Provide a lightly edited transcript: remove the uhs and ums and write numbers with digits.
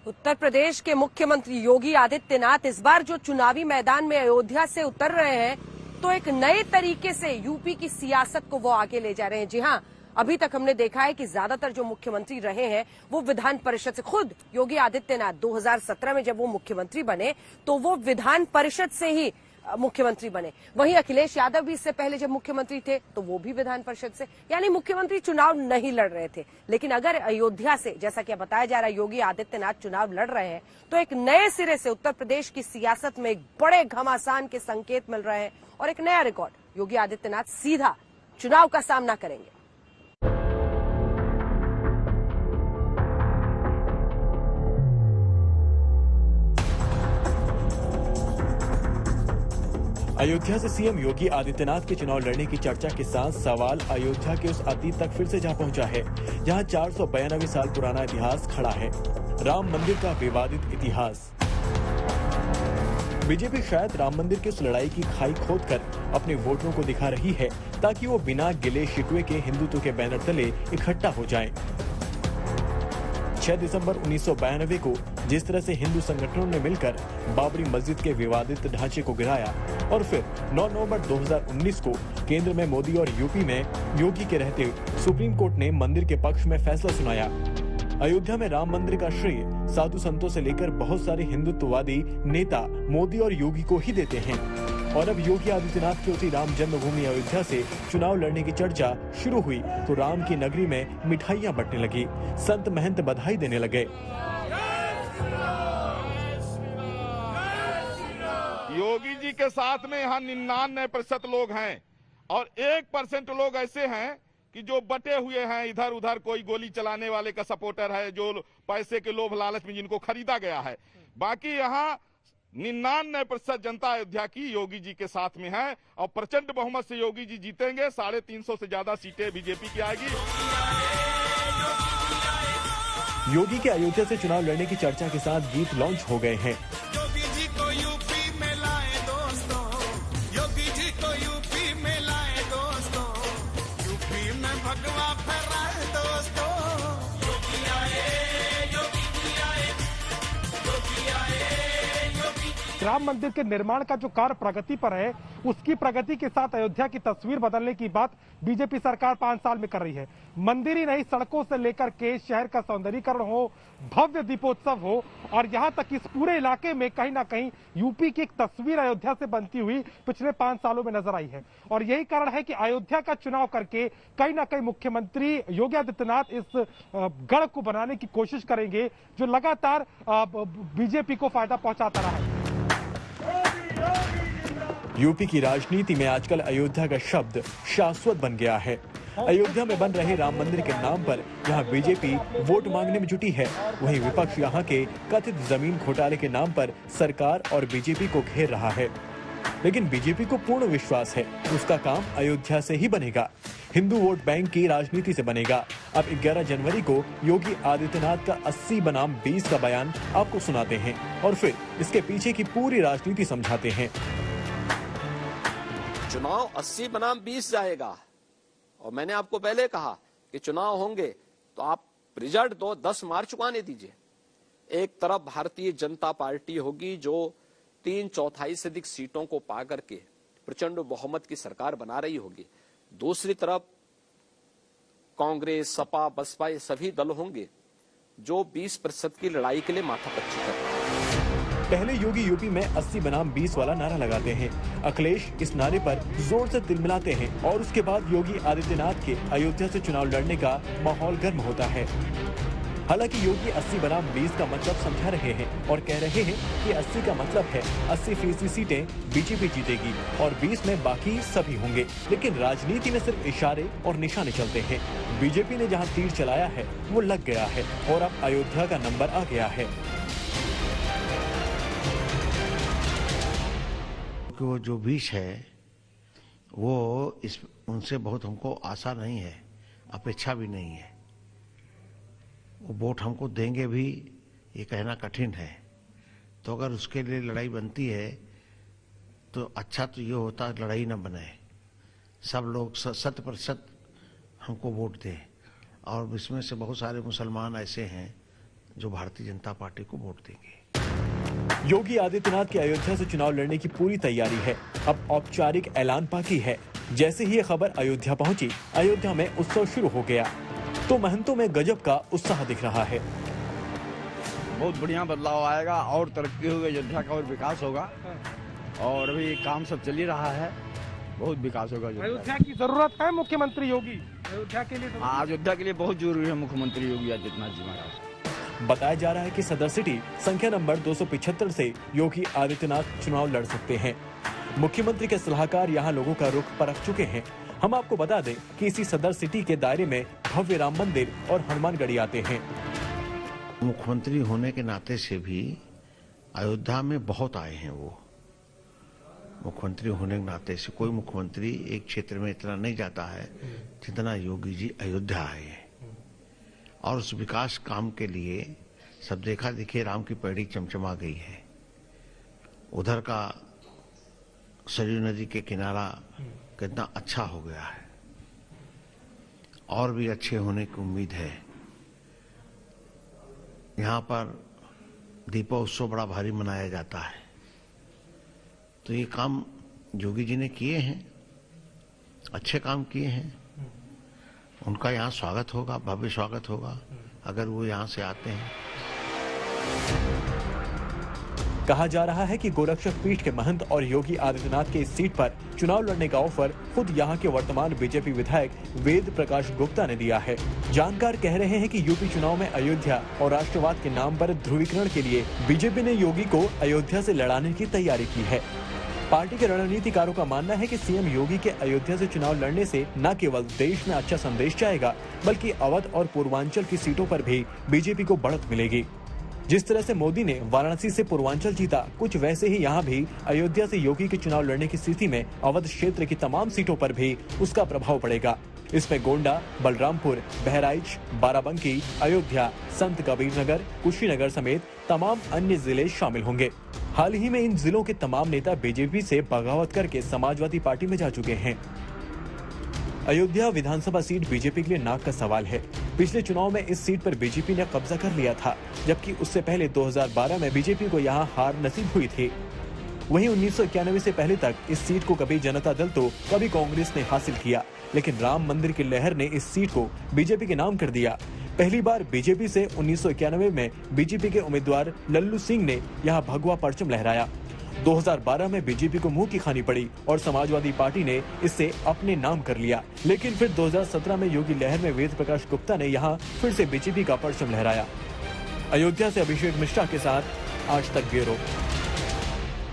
उत्तर प्रदेश के मुख्यमंत्री योगी आदित्यनाथ इस बार जो चुनावी मैदान में अयोध्या से उतर रहे हैं तो एक नए तरीके से यूपी की सियासत को वो आगे ले जा रहे हैं। जी हां, अभी तक हमने देखा है कि ज्यादातर जो मुख्यमंत्री रहे हैं वो विधान परिषद से, खुद योगी आदित्यनाथ 2017 में जब वो मुख्यमंत्री बने तो वो विधान परिषद से ही मुख्यमंत्री बने। वहीं अखिलेश यादव भी इससे पहले जब मुख्यमंत्री थे तो वो भी विधान परिषद से, यानी मुख्यमंत्री चुनाव नहीं लड़ रहे थे। लेकिन अगर अयोध्या से, जैसा कि बताया जा रहा है, योगी आदित्यनाथ चुनाव लड़ रहे हैं तो एक नए सिरे से उत्तर प्रदेश की सियासत में एक बड़े घमासान के संकेत मिल रहे हैं और एक नया रिकॉर्ड। योगी आदित्यनाथ सीधा चुनाव का सामना करेंगे। अयोध्या से सीएम योगी आदित्यनाथ के चुनाव लड़ने की चर्चा के साथ सवाल अयोध्या के उस अतीत तक फिर से जा पहुंचा है जहां 492 साल पुराना इतिहास खड़ा है, राम मंदिर का विवादित इतिहास। बीजेपी शायद राम मंदिर की उस लड़ाई की खाई खोदकर अपने वोटरों को दिखा रही है ताकि वो बिना गिले शिकवे के हिंदुत्व के बैनर तले इकट्ठा हो जाएं। 6 दिसंबर 1992 को जिस तरह से हिंदू संगठनों ने मिलकर बाबरी मस्जिद के विवादित ढांचे को गिराया और फिर 9 नवंबर 2019 को केंद्र में मोदी और यूपी में योगी के रहते सुप्रीम कोर्ट ने मंदिर के पक्ष में फैसला सुनाया। अयोध्या में राम मंदिर का श्रेय साधु संतों से लेकर बहुत सारे हिंदुत्ववादी नेता मोदी और योगी को ही देते हैं। और अब योगी आदित्यनाथ की उसी राम जन्मभूमि अयोध्या से चुनाव लड़ने की चर्चा शुरू हुई तो राम की नगरी में मिठाइयां बंटने लगी, संत महंत बधाई देने लगे। योगी जी के साथ में यहाँ 99% लोग हैं और 1% लोग ऐसे हैं कि जो बटे हुए हैं इधर उधर, कोई गोली चलाने वाले का सपोर्टर है, जो पैसे के लोभ लालच में जिनको खरीदा गया है। बाकी यहाँ 99% जनता अयोध्या की योगी जी के साथ में है और प्रचंड बहुमत से योगी जी जीतेंगे। 350 से ज्यादा सीटें बीजेपी की आएगी। योगी के अयोध्या से चुनाव लड़ने की चर्चा के साथ गीत लॉन्च हो गए हैं। योगी जी को यूपी में लाए दोस्तों, योगी जी को यूपी में लाए दोस्तों, यूपी में भगवा फहराए दोस्तों। योगी आए, योगी जी आए, योगी आए, योगी। राम मंदिर के निर्माण का जो कार्य प्रगति पर है, उसकी प्रगति के साथ अयोध्या की तस्वीर बदलने की बात बीजेपी सरकार 5 साल में कर रही है। मंदिर ही नहीं, सड़कों से लेकर के शहर का सौंदर्यीकरण हो, भव्य दीपोत्सव हो और यहां तक इस पूरे इलाके में कहीं ना कहीं यूपी की एक तस्वीर अयोध्या से बनती हुई पिछले 5 सालों में नजर आई है। और यही कारण है कि अयोध्या का चुनाव करके कहीं ना कहीं मुख्यमंत्री योगी आदित्यनाथ इस गढ़ को बनाने की कोशिश करेंगे जो लगातार बीजेपी को फायदा पहुंचाता रहा है। यूपी की राजनीति में आजकल अयोध्या का शब्द शाश्वत बन गया है। अयोध्या में बन रहे राम मंदिर के नाम पर यहां बीजेपी वोट मांगने में जुटी है, वहीं विपक्ष यहां के कथित जमीन घोटाले के नाम पर सरकार और बीजेपी को घेर रहा है। लेकिन बीजेपी को पूर्ण विश्वास है उसका काम अयोध्या से ही बनेगा, हिंदू वोट बैंक की राजनीति से बनेगा। अब 11 जनवरी को योगी आदित्यनाथ का 80 बनाम 20 का बयान आपको सुनाते हैं और फिर इसके पीछे की पूरी राजनीति समझाते हैं। चुनाव 80 बनाम 20 जाएगा और मैंने आपको पहले कहा कि चुनाव होंगे तो आप रिजल्ट दो, 10 मार्च को आने दीजिए। एक तरफ भारतीय जनता पार्टी होगी जो 3/4 से अधिक सीटों को पा करके प्रचंड बहुमत की सरकार बना रही होगी, दूसरी तरफ कांग्रेस, सपा, बसपा ये सभी दल होंगे जो 20% की लड़ाई के लिए माथापच्ची कर रहे हैं। पहले योगी यूपी में 80 बनाम 20 वाला नारा लगाते हैं, अखिलेश इस नारे पर जोर से तिल मिलाते हैं और उसके बाद योगी आदित्यनाथ के अयोध्या से चुनाव लड़ने का माहौल गर्म होता है। हालांकि योगी 80 बनाम 20 का मतलब समझा रहे हैं और कह रहे हैं कि 80 का मतलब है 80% सीटें बीजेपी जीतेगी और 20 में बाकी सभी होंगे। लेकिन राजनीति में सिर्फ इशारे और निशाने चलते हैं। बीजेपी ने जहां तीर चलाया है वो लग गया है और अब अयोध्या का नंबर आ गया है। वो जो 20 है वो उनसे बहुत हमको आशा नहीं है, अपेक्षा भी नहीं है। वो वोट हमको देंगे भी ये कहना कठिन है। तो अगर उसके लिए लड़ाई बनती है तो अच्छा तो ये होता लड़ाई न बने, सब लोग 100% हमको वोट दें। और इसमें से बहुत सारे मुसलमान ऐसे हैं जो भारतीय जनता पार्टी को वोट देंगे। योगी आदित्यनाथ के अयोध्या से चुनाव लड़ने की पूरी तैयारी है। अब औपचारिक ऐलान बाकी है। जैसे ही ये खबर अयोध्या पहुंची, अयोध्या में उत्सव शुरू हो गया तो महंतों में गजब का उत्साह दिख रहा है। बहुत बढ़िया बदलाव आएगा और तरक्की होगी, अयोध्या का और विकास होगा। और अभी काम सब चल ही रहा है, बहुत विकास होगा। अयोध्या की जरूरत है मुख्यमंत्री योगी अयोध्या के लिए। अयोध्या के लिए बहुत जरूरी है मुख्यमंत्री योगी आदित्यनाथ जी महाराज। बताया जा रहा है कि सदर सिटी संख्या नंबर 275 से योगी आदित्यनाथ चुनाव लड़ सकते हैं। मुख्यमंत्री के सलाहकार यहां लोगों का रुख परख चुके हैं। हम आपको बता दें कि इसी सदर सिटी के दायरे में भव्य राम मंदिर और हनुमानगढ़ी आते हैं। मुख्यमंत्री होने के नाते से भी अयोध्या में बहुत आए हैं। वो मुख्यमंत्री होने के नाते से कोई मुख्यमंत्री एक क्षेत्र में इतना नहीं जाता है जितना योगी जी अयोध्या आए हैं। और उस विकास काम के लिए सब देखा देखिए राम की पैड़ी चमचमा गई है। उधर का सरयू नदी के किनारा कितना अच्छा हो गया है और भी अच्छे होने की उम्मीद है। यहाँ पर दीपोत्सव बड़ा भारी मनाया जाता है। तो ये काम योगी जी ने किए हैं, अच्छे काम किए हैं। उनका यहाँ स्वागत होगा, भव्य स्वागत होगा अगर वो यहाँ से आते हैं। कहा जा रहा है कि गोरक्षक पीठ के महंत और योगी आदित्यनाथ के इस सीट पर चुनाव लड़ने का ऑफर खुद यहां के वर्तमान बीजेपी विधायक वेद प्रकाश गुप्ता ने दिया है। जानकार कह रहे हैं कि यूपी चुनाव में अयोध्या और राष्ट्रवाद के नाम पर ध्रुवीकरण के लिए बीजेपी ने योगी को अयोध्या से लड़ाने की तैयारी की है। पार्टी के रणनीतिकारों का मानना है कि सीएम योगी के अयोध्या से चुनाव लड़ने से न केवल देश में अच्छा संदेश जाएगा, बल्कि अवध और पूर्वांचल की सीटों पर भी बीजेपी को बढ़त मिलेगी। जिस तरह से मोदी ने वाराणसी से पूर्वांचल जीता, कुछ वैसे ही यहाँ भी अयोध्या से योगी के चुनाव लड़ने की स्थिति में अवध क्षेत्र की तमाम सीटों पर भी उसका प्रभाव पड़ेगा। इसमें गोंडा, बलरामपुर, बहराइच, बाराबंकी, अयोध्या, संत कबीरनगर, कुशीनगर समेत तमाम अन्य जिले शामिल होंगे। हाल ही में इन जिलों के तमाम नेता बीजेपी से बगावत करके समाजवादी पार्टी में जा चुके हैं। अयोध्या विधानसभा सीट बीजेपी के लिए नाक का सवाल है। पिछले चुनाव में इस सीट पर बीजेपी ने कब्जा कर लिया था, जबकि उससे पहले 2012 में बीजेपी को यहां हार नसीब हुई थी। वहीं 1991 से पहले तक इस सीट को कभी जनता दल तो कभी कांग्रेस ने हासिल किया, लेकिन राम मंदिर की लहर ने इस सीट को बीजेपी के नाम कर दिया। पहली बार बीजेपी से 1991 में बीजेपी के उम्मीदवार लल्लू सिंह ने यहां भगवा परचम लहराया। 2012 में बीजेपी को मुंह की खानी पड़ी और समाजवादी पार्टी ने इसे अपने नाम कर लिया, लेकिन फिर 2017 में योगी लहर में वेद प्रकाश गुप्ता ने यहां फिर से बीजेपी का परचम लहराया। अयोध्या से अभिषेक मिश्रा के साथ आज तक ब्यूरो।